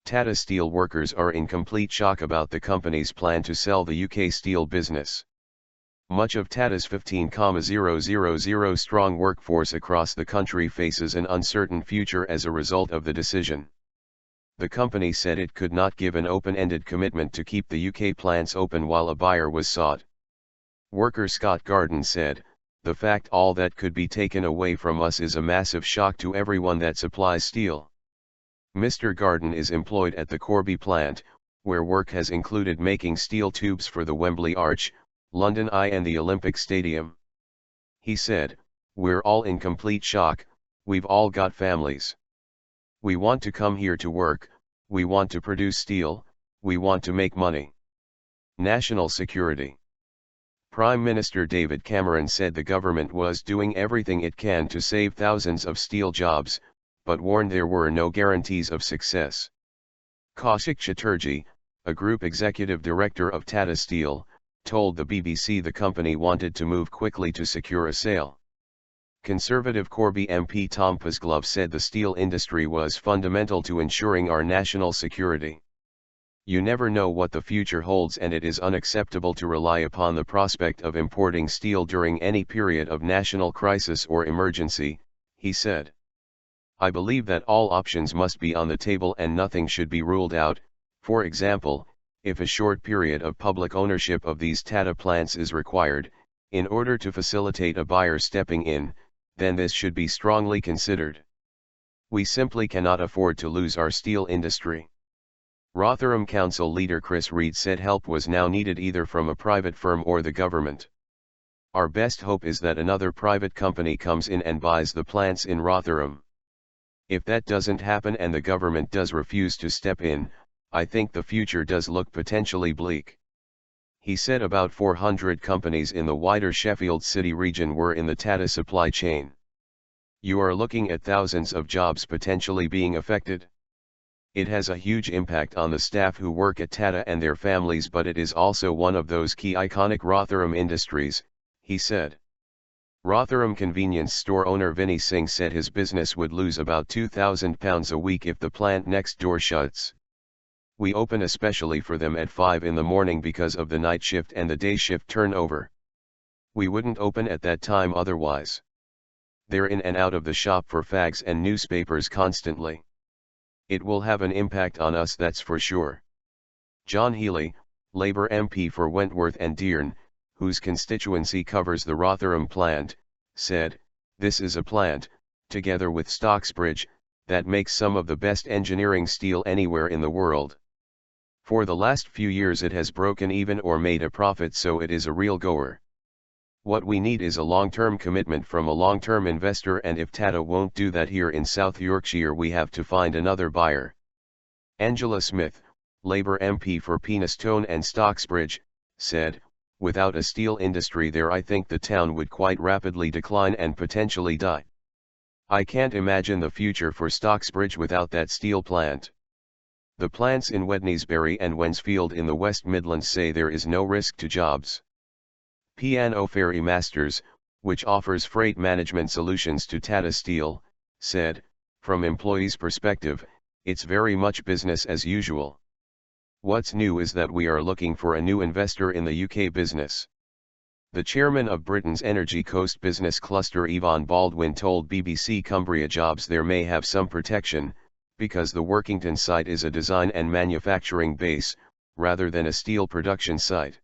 Tata Steel workers are in complete shock about the company's plan to sell the UK steel business. Much of Tata's 15,000 strong workforce across the country faces an uncertain future as a result of the decision. The company said it could not give an open-ended commitment to keep the UK plants open while a buyer was sought. Worker Scott Garden said, "The fact all that could be taken away from us is a massive shock to everyone that supplies steel." Mr. Garden is employed at the Corby plant, where work has included making steel tubes for the Wembley Arch, London Eye and the Olympic Stadium. He said, "We're all in complete shock, we've all got families. We want to come here to work, we want to produce steel, we want to make money." National security. Prime Minister David Cameron said the government was doing everything it can to save thousands of steel jobs, but warned there were no guarantees of success. Kaushik Chatterjee, a group executive director of Tata Steel, told the BBC the company wanted to move quickly to secure a sale. Conservative Corby MP Tom Pasglove said the steel industry was fundamental to ensuring our national security. "You never know what the future holds, and it is unacceptable to rely upon the prospect of importing steel during any period of national crisis or emergency," he said. "I believe that all options must be on the table and nothing should be ruled out. For example, if a short period of public ownership of these Tata plants is required, in order to facilitate a buyer stepping in, then this should be strongly considered. We simply cannot afford to lose our steel industry." Rotherham Council leader Chris Reed said help was now needed either from a private firm or the government. "Our best hope is that another private company comes in and buys the plants in Rotherham. If that doesn't happen and the government does refuse to step in, I think the future does look potentially bleak." He said about 400 companies in the wider Sheffield City region were in the Tata supply chain. "You are looking at thousands of jobs potentially being affected. It has a huge impact on the staff who work at Tata and their families, but it is also one of those key iconic Rotherham industries," he said. Rotherham convenience store owner Vinny Singh said his business would lose about £2,000 a week if the plant next door shuts. "We open especially for them at 5 in the morning because of the night shift and the day shift turnover. We wouldn't open at that time otherwise. They're in and out of the shop for fags and newspapers constantly. It will have an impact on us, that's for sure." John Healey, Labour MP for Wentworth and Dearne, whose constituency covers the Rotherham plant, said, "This is a plant, together with Stocksbridge, that makes some of the best engineering steel anywhere in the world. For the last few years it has broken even or made a profit, so it is a real goer. What we need is a long-term commitment from a long-term investor, and if Tata won't do that here in South Yorkshire, we have to find another buyer." Angela Smith, Labour MP for Penistone and Stocksbridge, said, "Without a steel industry there, I think the town would quite rapidly decline and potentially die. I can't imagine the future for Stocksbridge without that steel plant." The plants in Wednesbury and Wensfield in the West Midlands say there is no risk to jobs. P&O Ferry Masters, which offers freight management solutions to Tata Steel, said, "From employees' perspective, it's very much business as usual. What's new is that we are looking for a new investor in the UK business." The chairman of Britain's Energy Coast Business Cluster, Yvonne Baldwin, told BBC Cumbria Jobs there may have some protection, because the Workington site is a design and manufacturing base, rather than a steel production site.